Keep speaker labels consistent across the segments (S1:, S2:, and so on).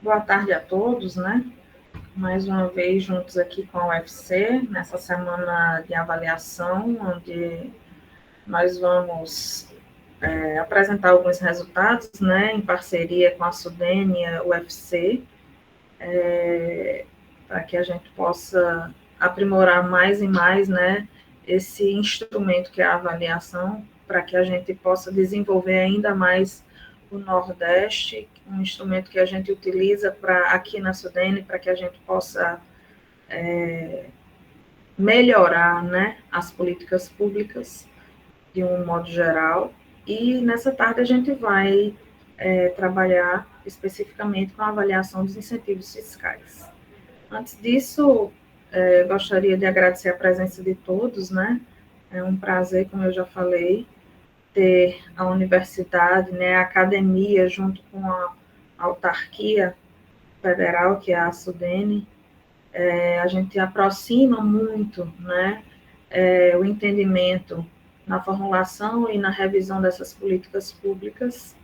S1: Boa tarde a todos, né? Mais uma vez juntos aqui com a UFC, nessa semana de avaliação, onde nós vamos apresentar alguns resultados, né, em parceria com a Sudene e a UFC, para que a gente possa aprimorar mais e mais, né, esse instrumento que é a avaliação, para que a gente possa desenvolver ainda mais o Nordeste, um instrumento que a gente utiliza aqui na Sudene, para que a gente possa melhorar, né, as políticas públicas de um modo geral. E nessa tarde a gente vai trabalhar especificamente com a avaliação dos incentivos fiscais. Antes disso, gostaria de agradecer a presença de todos, né? É um prazer, como eu já falei, ter a universidade, né, a academia, junto com a autarquia federal, que é a Sudene. A gente aproxima muito, né, o entendimento na formulação e na revisão dessas políticas públicas,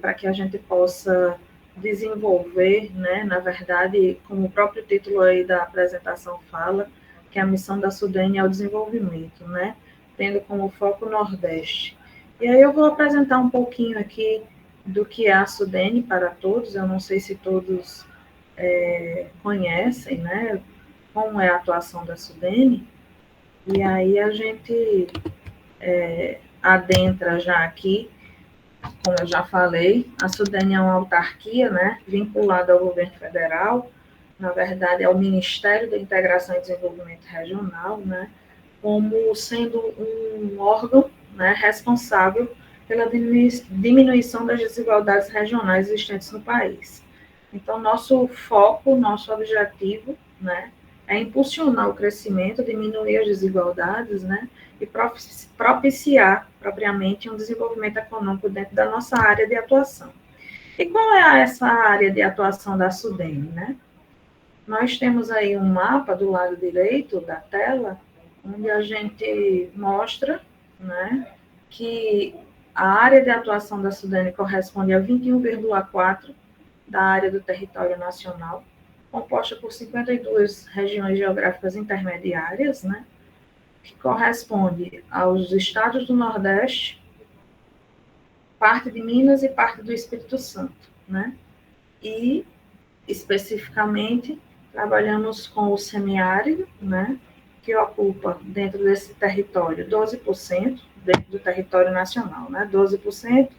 S1: para que a gente possa desenvolver, né, na verdade, como o próprio título aí da apresentação fala, que a missão da Sudene é o desenvolvimento, né, tendo como foco o Nordeste. E aí eu vou apresentar um pouquinho aqui do que é a Sudene para todos, eu não sei se todos conhecem, né, como é a atuação da Sudene, e aí a gente adentra já aqui. Como eu já falei, a Sudene é uma autarquia, né, vinculada ao governo federal, na verdade é o Ministério da Integração e Desenvolvimento Regional, né, como sendo um órgão, né, responsável pela diminuição das desigualdades regionais existentes no país. Então, nosso foco, nosso objetivo, né, é impulsionar o crescimento, diminuir as desigualdades, né, e propiciar, propriamente, um desenvolvimento econômico dentro da nossa área de atuação. E qual é essa área de atuação da Sudene, né? Nós temos aí um mapa do lado direito da tela, onde a gente mostra, né, que a área de atuação da Sudene corresponde a 21,4% da área do território nacional, composta por 52 regiões geográficas intermediárias, né, que corresponde aos estados do Nordeste, parte de Minas e parte do Espírito Santo, né, e, especificamente, trabalhamos com o semiárido, né, que ocupa dentro desse território 12%, dentro do território nacional, né, 12%,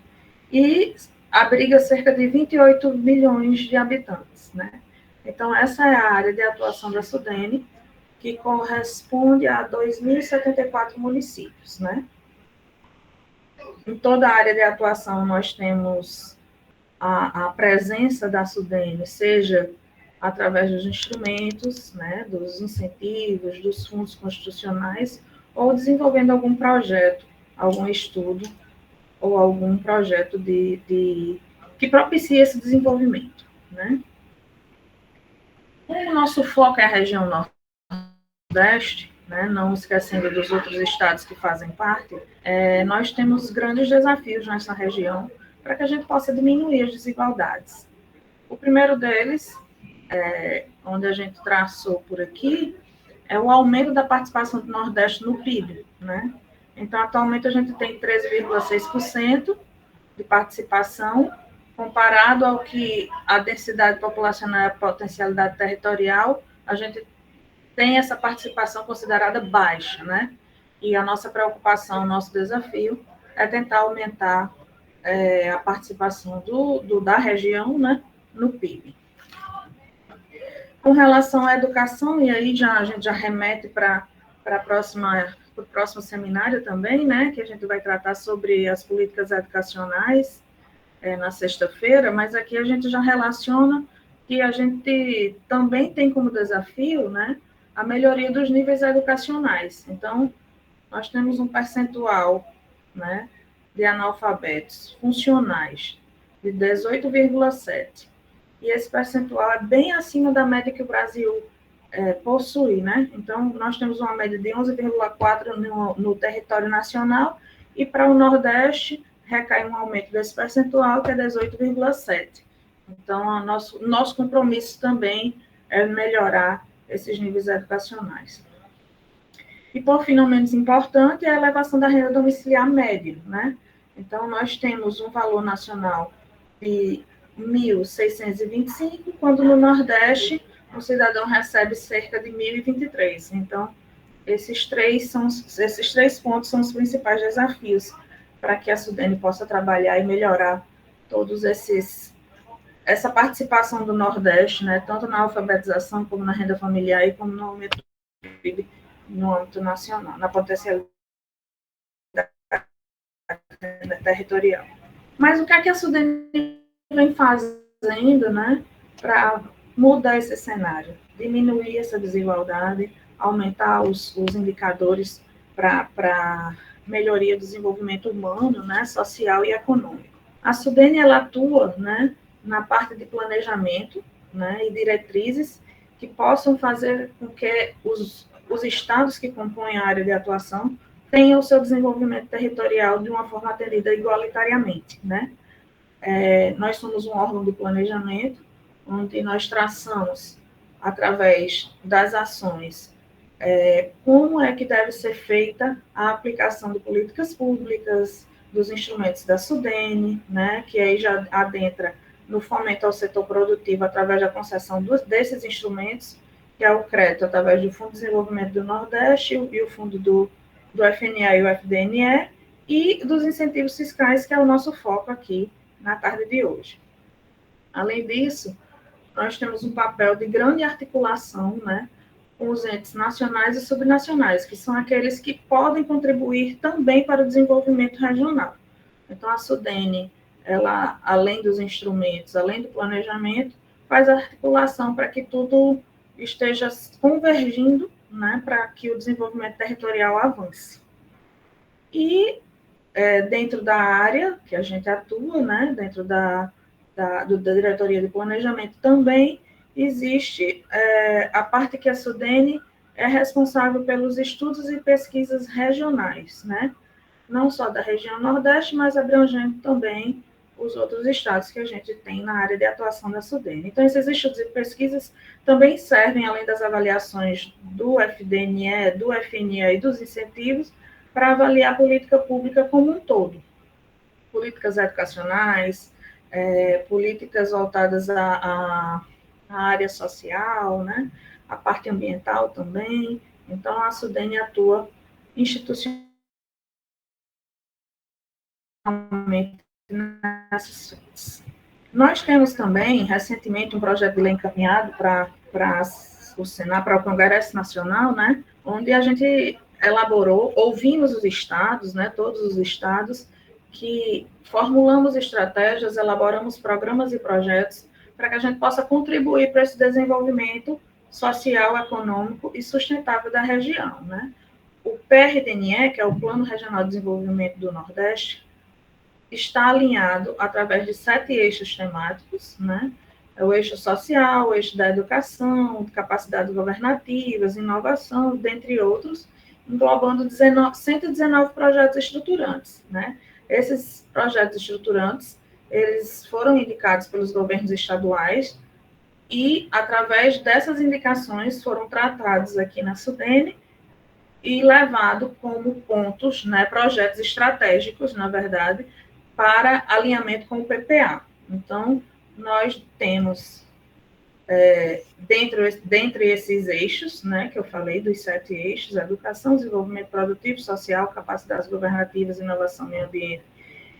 S1: e abriga cerca de 28 milhões de habitantes, né? Então, essa é a área de atuação da Sudene, que corresponde a 2.074 municípios, né? Em toda a área de atuação, nós temos a presença da Sudene, seja através dos instrumentos, né, dos incentivos, dos fundos constitucionais, ou desenvolvendo algum projeto, algum estudo, ou algum projeto que propicie esse desenvolvimento, né? Como o nosso foco é a região Nordeste, né, não esquecendo dos outros estados que fazem parte, nós temos grandes desafios nessa região para que a gente possa diminuir as desigualdades. O primeiro deles, onde a gente traçou por aqui, é o aumento da participação do Nordeste no PIB, né? Então, atualmente, a gente tem 13,6% de participação, comparado ao que a densidade populacional e a potencialidade territorial, a gente tem essa participação considerada baixa, né? E a nossa preocupação, o nosso desafio é tentar aumentar a participação da região, né, no PIB. Com relação à educação, e aí a gente já remete para o próximo seminário também, né, que a gente vai tratar sobre as políticas educacionais na sexta-feira, mas aqui a gente já relaciona que a gente também tem como desafio, né, a melhoria dos níveis educacionais. Então, nós temos um percentual, né, de analfabetos funcionais de 18,7%. E esse percentual é bem acima da média que o Brasil possui, né? Então, nós temos uma média de 11,4% no território nacional, e para o Nordeste recai um aumento desse percentual, que é 18,7%. Então, nosso compromisso também é melhorar esses níveis educacionais. E, por fim, não menos importante, é a elevação da renda domiciliar média, né? Então, nós temos um valor nacional de 1.625, quando no Nordeste o cidadão recebe cerca de 1.023. Então, esses três pontos são os principais desafios para que a Sudene possa trabalhar e melhorar todos essa participação do Nordeste, né, tanto na alfabetização como na renda familiar e como no aumento do PIB no âmbito nacional, na potencialidade territorial. Mas o que é que a Sudene vem fazendo, né, para mudar esse cenário, diminuir essa desigualdade, aumentar os indicadores para melhoria do desenvolvimento humano, né, social e econômico? A Sudene, ela atua, né, na parte de planejamento, né, e diretrizes que possam fazer com que os estados que compõem a área de atuação tenham o seu desenvolvimento territorial de uma forma atendida igualitariamente, né? Nós somos um órgão de planejamento, onde nós traçamos, através das ações, como é que deve ser feita a aplicação de políticas públicas, dos instrumentos da Sudene, né, que aí já adentra no fomento ao setor produtivo através da concessão desses instrumentos, que é o crédito através do Fundo de Desenvolvimento do Nordeste e o fundo do FNA e o FDNE, e dos incentivos fiscais, que é o nosso foco aqui na tarde de hoje. Além disso, nós temos um papel de grande articulação, né, com os entes nacionais e subnacionais, que são aqueles que podem contribuir também para o desenvolvimento regional. Então, a Sudene, ela, além dos instrumentos, além do planejamento, faz a articulação para que tudo esteja convergindo, né, para que o desenvolvimento territorial avance. E, dentro da área que a gente atua, né, dentro da Diretoria de Planejamento também, existe a parte que a Sudene é responsável pelos estudos e pesquisas regionais, né? Não só da região Nordeste, mas abrangendo também os outros estados que a gente tem na área de atuação da Sudene. Então, esses estudos e pesquisas também servem, além das avaliações do FDNE, do FNE e dos incentivos, para avaliar a política pública como um todo. Políticas educacionais, políticas voltadas à área social, né? A parte ambiental também. Então, a Sudene atua institucionalmente nessas frentes. Nós temos também, recentemente, um projeto de lei encaminhado para o Senado, para o Congresso Nacional, né? Onde a gente elaborou, ouvimos os estados, né? Todos os estados, que formulamos estratégias, elaboramos programas e projetos para que a gente possa contribuir para esse desenvolvimento social, econômico e sustentável da região, né? O PRDNE, que é o Plano Regional de Desenvolvimento do Nordeste, está alinhado através de 7 eixos temáticos, né? É o eixo social, o eixo da educação, capacidades governativas, inovação, dentre outros, englobando 119 projetos estruturantes, né? Esses projetos estruturantes, eles foram indicados pelos governos estaduais e, através dessas indicações, foram tratados aqui na Sudene e levados como pontos, né, projetos estratégicos, na verdade, para alinhamento com o PPA. Então, nós temos, dentre esses eixos, né, que eu falei, dos 7 eixos, educação, desenvolvimento produtivo, social, capacidades governativas, inovação, meio ambiente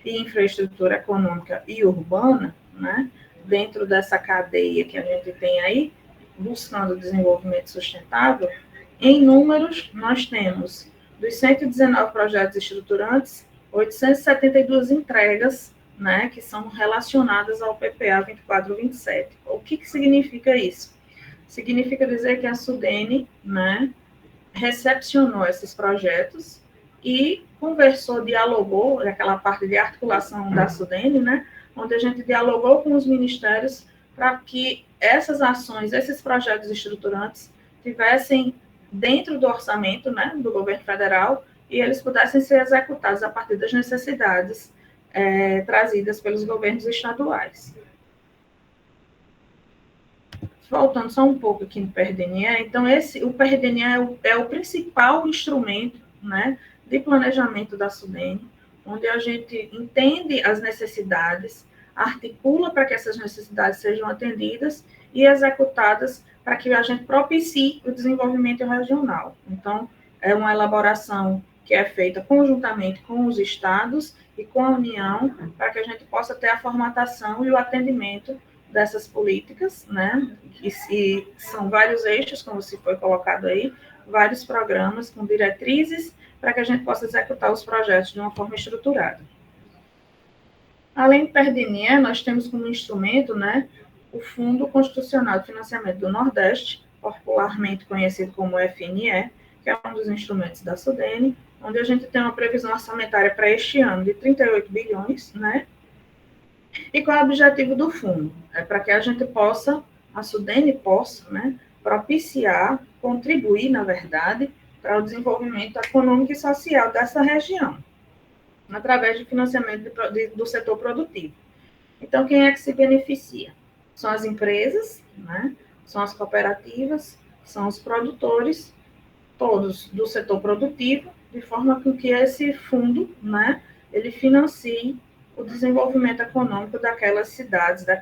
S1: e infraestrutura econômica e urbana, né, dentro dessa cadeia que a gente tem aí, buscando o desenvolvimento sustentável, em números, nós temos, dos 119 projetos estruturantes, 872 entregas, né, que são relacionadas ao PPA 2427. O que significa isso? Significa dizer que a Sudene, né, recepcionou esses projetos e conversou, dialogou, aquela parte de articulação da Sudene, né, onde a gente dialogou com os ministérios para que essas ações, esses projetos estruturantes, tivessem dentro do orçamento, né, do governo federal, e eles pudessem ser executados a partir das necessidades trazidas pelos governos estaduais. voltando só um pouco aqui no PRDNE, então o PRDNE é o principal instrumento, né, de planejamento da SUDENE, onde a gente entende as necessidades, articula para que essas necessidades sejam atendidas e executadas para que a gente propicie o desenvolvimento regional. Então, é uma elaboração que é feita conjuntamente com os estados e com a União, para que a gente possa ter a formatação e o atendimento dessas políticas, né? E são vários eixos, como se foi colocado aí, vários programas com diretrizes para que a gente possa executar os projetos de uma forma estruturada. Além do PRDNE, nós temos como instrumento, né, o Fundo Constitucional de Financiamento do Nordeste, popularmente conhecido como FNE, que é um dos instrumentos da SUDENE, onde a gente tem uma previsão orçamentária para este ano de 38 bilhões, né? E qual é o objetivo do fundo? É para que a gente possa, a SUDENE possa, né, propiciar, contribuir, na verdade, para o desenvolvimento econômico e social dessa região, através de financiamento do setor produtivo. Então, quem é que se beneficia? São as empresas, né? São as cooperativas, são os produtores, todos do setor produtivo, de forma que esse fundo, né, ele financie o desenvolvimento econômico daquelas cidades, da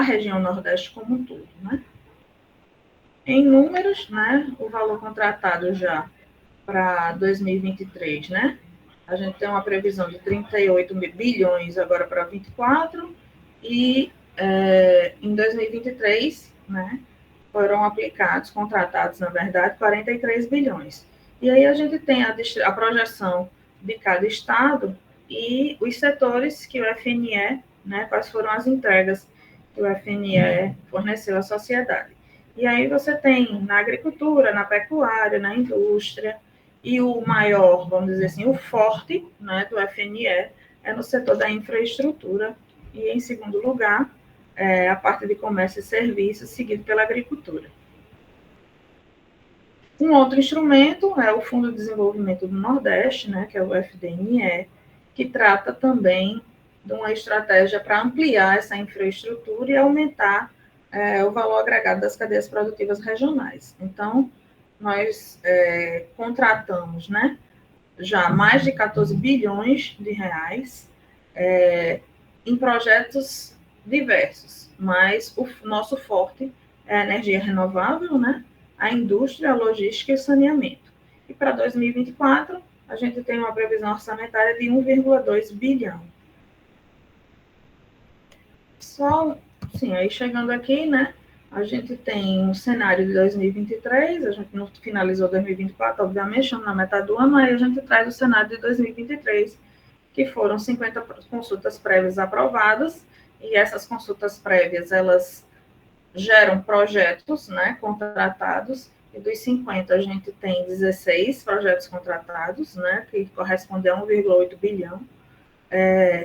S1: região Nordeste como um todo, né? Em números, né, o valor contratado já para 2023, né? A gente tem uma previsão de 38 bilhões agora para 24 e em 2023, né, foram aplicados, contratados, na verdade, 43 bilhões. E aí a gente tem a projeção de cada estado e os setores que o FNE, né, quais foram as entregas que o FNE forneceu à sociedade. E aí você tem na agricultura, na pecuária, na indústria, e o maior, vamos dizer assim, o forte, né, do FNE é no setor da infraestrutura e, em segundo lugar, a parte de comércio e serviços, seguido pela agricultura. Um outro instrumento é o Fundo de Desenvolvimento do Nordeste, né, que é o FDNE, que trata também de uma estratégia para ampliar essa infraestrutura e aumentar o valor agregado das cadeias produtivas regionais. Então, nós contratamos, né, já mais de 14 bilhões de reais em projetos diversos, mas o nosso forte é a energia renovável, né, a indústria, a logística e o saneamento. E para 2024, a gente tem uma previsão orçamentária de 1,2 bilhão. Só, sim, aí chegando aqui, né, a gente tem um cenário de 2023, a gente não finalizou 2024, obviamente, estamos na metade do ano, aí a gente traz o cenário de 2023, que foram 50 consultas prévias aprovadas, e essas consultas prévias, elas geram projetos, né, contratados, e dos 50 a gente tem 16 projetos contratados, né, que correspondem a 1,8 bilhão.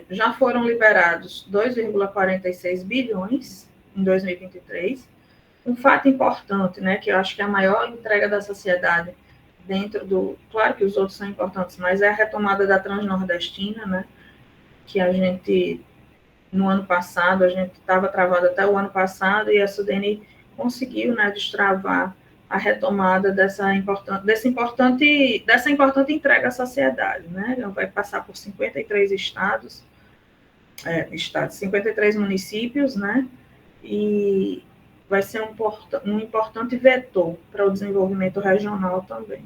S1: Já foram liberados 2,46 bilhões em 2023. Um fato importante, né, que eu acho que é a maior entrega da sociedade dentro do... Claro que os outros são importantes, mas é a retomada da Transnordestina, né, que a gente, no ano passado, a gente estava travado até o ano passado, e a SUDENE conseguiu, né, destravar a retomada dessa importante entrega à sociedade, né? Vai passar por 53 estados, 53 municípios, né? E vai ser um importante vetor para o desenvolvimento regional também.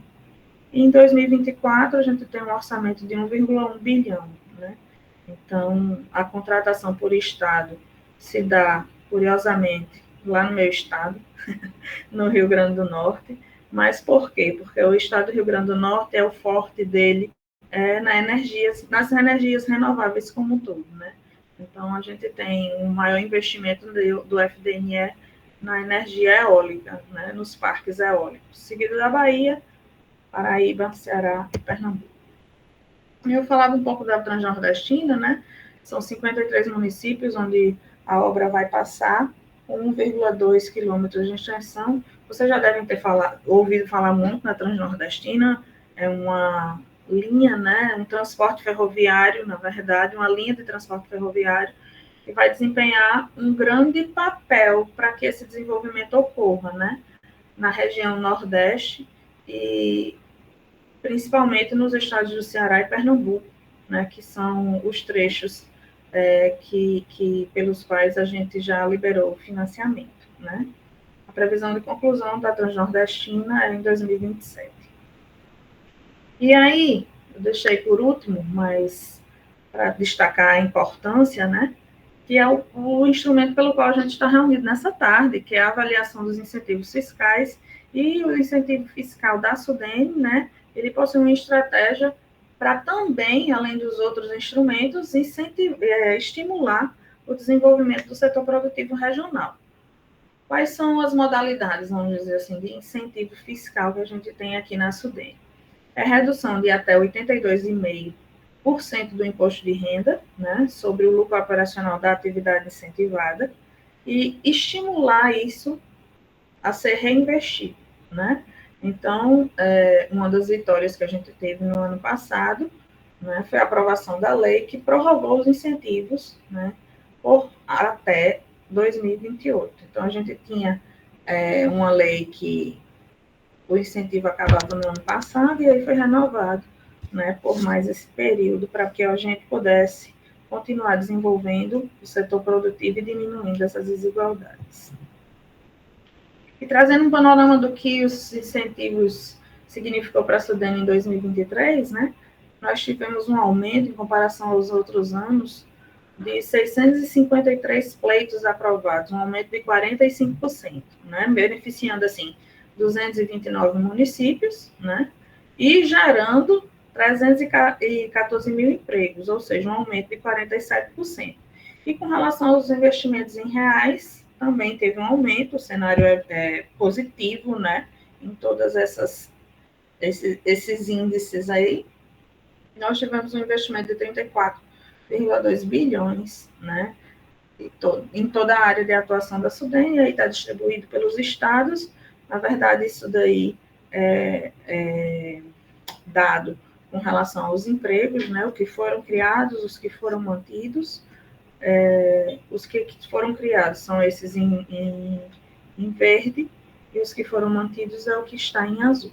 S1: E em 2024, a gente tem um orçamento de 1,1 bilhão, né? Então, a contratação por estado se dá, curiosamente, lá no meu estado, no Rio Grande do Norte. Mas por quê? Porque o estado do Rio Grande do Norte é o forte dele nas energias renováveis como um todo, né? Então, a gente tem um maior investimento do FDNE na energia eólica, né, nos parques eólicos, seguido da Bahia, Paraíba, Ceará e Pernambuco. Eu falava um pouco da Transnordestina, né? São 53 municípios onde a obra vai passar, 1,2 quilômetros de extensão. Vocês já devem ter ouvido falar muito na Transnordestina, é uma linha, né? Um transporte ferroviário, na verdade, uma linha de transporte ferroviário e vai desempenhar um grande papel para que esse desenvolvimento ocorra, né? Na região Nordeste e principalmente nos estados do Ceará e Pernambuco, né? Que são os trechos pelos quais a gente já liberou o financiamento, né? A previsão de conclusão da Transnordestina é em 2027. E aí, eu deixei por último, mas para destacar a importância, né, que é o instrumento pelo qual a gente está reunido nessa tarde, que é a avaliação dos incentivos fiscais, e o incentivo fiscal da SUDENE, né, ele possui uma estratégia para também, além dos outros instrumentos, estimular o desenvolvimento do setor produtivo regional. Quais são as modalidades, vamos dizer assim, de incentivo fiscal que a gente tem aqui na SUDENE? É redução de até 82,5% do imposto de renda, né, sobre o lucro operacional da atividade incentivada, e estimular isso a ser reinvestido, né? Então, uma das vitórias que a gente teve no ano passado, né, foi a aprovação da lei que prorrogou os incentivos, né, por até 2028. Então, a gente tinha uma lei que o incentivo acabava no ano passado e aí foi renovado, né, por mais esse período, para que a gente pudesse continuar desenvolvendo o setor produtivo e diminuindo essas desigualdades. E trazendo um panorama do que os incentivos significou para a SUDENE em 2023, né, nós tivemos um aumento em comparação aos outros anos de 653 pleitos aprovados, um aumento de 45%, né, beneficiando, assim, 229 municípios, né, e gerando 314 mil empregos, ou seja, um aumento de 47%. E com relação aos investimentos em reais, também teve um aumento, o cenário é positivo, né, em todas esses índices aí. Nós tivemos um investimento de 34,2 bilhões, né, em toda a área de atuação da SUDENE, aí está distribuído pelos estados. Na verdade, isso daí é dado com relação aos empregos, né, os que foram criados, os que foram mantidos. Os que foram criados são esses em verde, e os que foram mantidos é o que está em azul.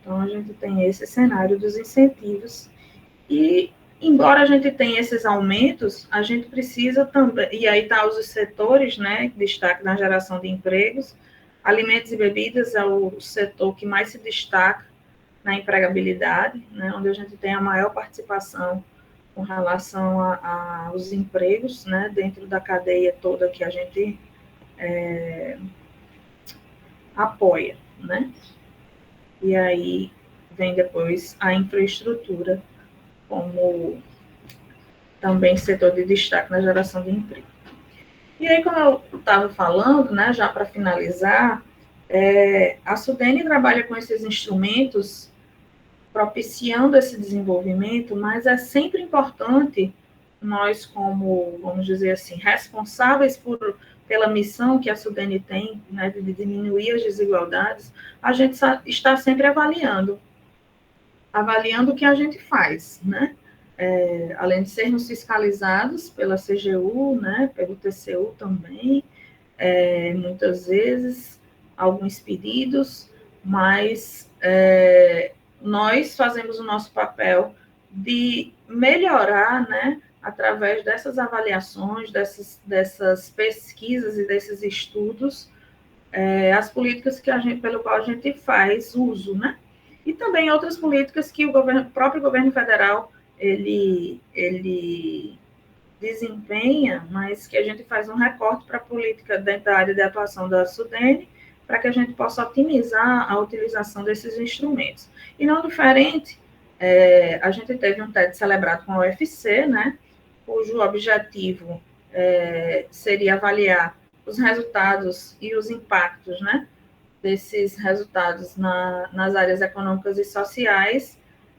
S1: Então, a gente tem esse cenário dos incentivos. E, embora a gente tenha esses aumentos, a gente precisa também, e aí está os setores, né, destaque na geração de empregos. Alimentos e bebidas é o setor que mais se destaca na empregabilidade, né, onde a gente tem a maior participação com relação aos empregos, né, dentro da cadeia toda que a gente apoia, né? E aí vem depois a infraestrutura como também setor de destaque na geração de emprego. E aí, como eu estava falando, né, já para finalizar, a SUDENE trabalha com esses instrumentos propiciando esse desenvolvimento, mas é sempre importante nós, como, vamos dizer assim, responsáveis pela missão que a SUDENE tem, né, de diminuir as desigualdades, a gente está sempre avaliando o que a gente faz, né? Além de sermos fiscalizados pela CGU, né, pelo TCU também, muitas vezes, alguns pedidos, mas nós fazemos o nosso papel de melhorar, né, através dessas avaliações, dessas pesquisas e desses estudos, as políticas pelo qual a gente faz uso, né? E também outras políticas que o próprio governo federal ele desempenha, mas que a gente faz um recorte para a política dentro da área de atuação da SUDENE, para que a gente possa otimizar a utilização desses instrumentos. E não diferente, a gente teve um TED celebrado com a UFC, né, cujo objetivo seria avaliar os resultados e os impactos, né, desses resultados nas áreas econômicas e sociais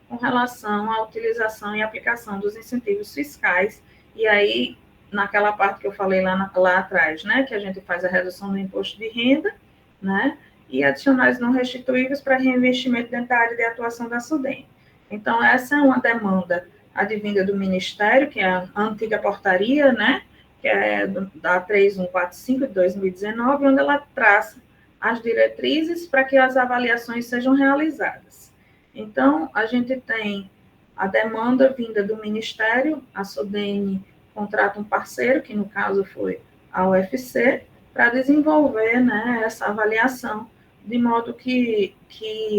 S1: com relação à utilização e aplicação dos incentivos fiscais. E aí, naquela parte que eu falei lá atrás, né, que a gente faz a redução do imposto de renda, né, e adicionais não restituíveis para reinvestimento dentro da área de atuação da SUDENE. Então, essa é uma demanda advinda do Ministério, que é a antiga portaria, né, que é da 3145 de 2019, onde ela traça as diretrizes para que as avaliações sejam realizadas. Então, a gente tem a demanda vinda do Ministério, a SUDENE contrata um parceiro, que no caso foi a UFC, para desenvolver, né, essa avaliação, de modo que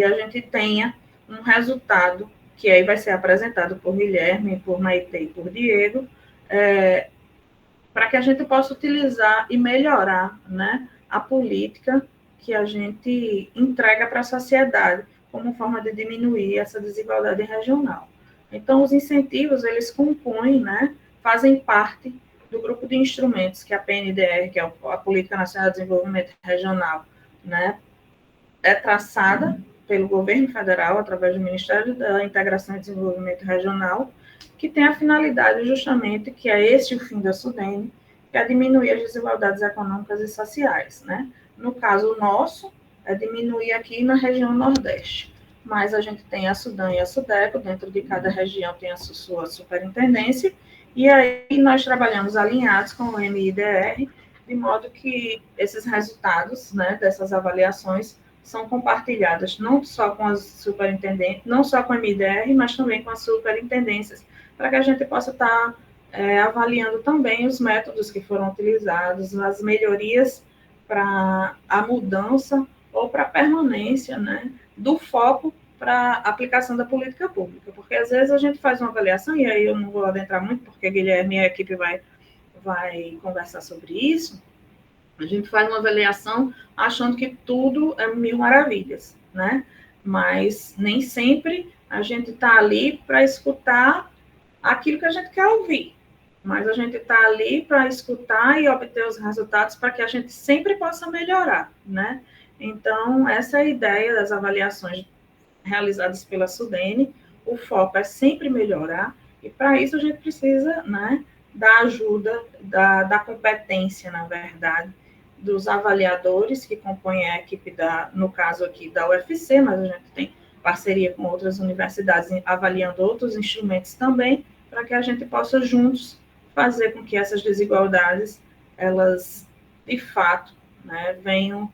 S1: a gente tenha um resultado, que aí vai ser apresentado por Guilherme, por Maite e por Diego, para que a gente possa utilizar e melhorar, né, a política que a gente entrega para a sociedade, como forma de diminuir essa desigualdade regional. Então, os incentivos, eles compõem, né, fazem parte do grupo de instrumentos que a PNDR, que é a Política Nacional de Desenvolvimento Regional, né, é traçada pelo governo federal, através do Ministério da Integração e Desenvolvimento Regional, que tem a finalidade justamente, que é esse o fim da SUDENE, que é diminuir as desigualdades econômicas e sociais, né? No caso nosso, é diminuir aqui na região Nordeste, mas a gente tem a SUDAN e a SUDECO, dentro de cada região tem a sua superintendência, e aí nós trabalhamos alinhados com o MIDR, de modo que esses resultados, né, dessas avaliações são compartilhadas não só com as superintendências, não só com a MIDR, mas também com as superintendências, para que a gente possa estar avaliando também os métodos que foram utilizados, as melhorias para a mudança ou para a permanência, né, do foco para a aplicação da política pública, porque às vezes a gente faz uma avaliação, e aí eu não vou adentrar muito, porque Guilherme e a equipe vai conversar sobre isso. A gente faz uma avaliação achando que tudo é mil maravilhas, né? Mas nem sempre a gente está ali para escutar aquilo que a gente quer ouvir. Mas a gente está ali para escutar e obter os resultados para que a gente sempre possa melhorar, né? Então, essa é a ideia das avaliações realizadas pela SUDENE. O foco é sempre melhorar, e para isso a gente precisa, né, da ajuda, da competência, na verdade, dos avaliadores que compõem a equipe, no caso aqui da UFC, mas a gente tem parceria com outras universidades avaliando outros instrumentos também, para que a gente possa juntos fazer com que essas desigualdades, elas, de fato, né, venham,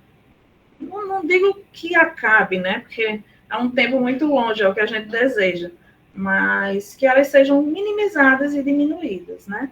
S1: não digo que acabe, né, porque é um tempo muito longe, é o que a gente deseja, mas que elas sejam minimizadas e diminuídas, né?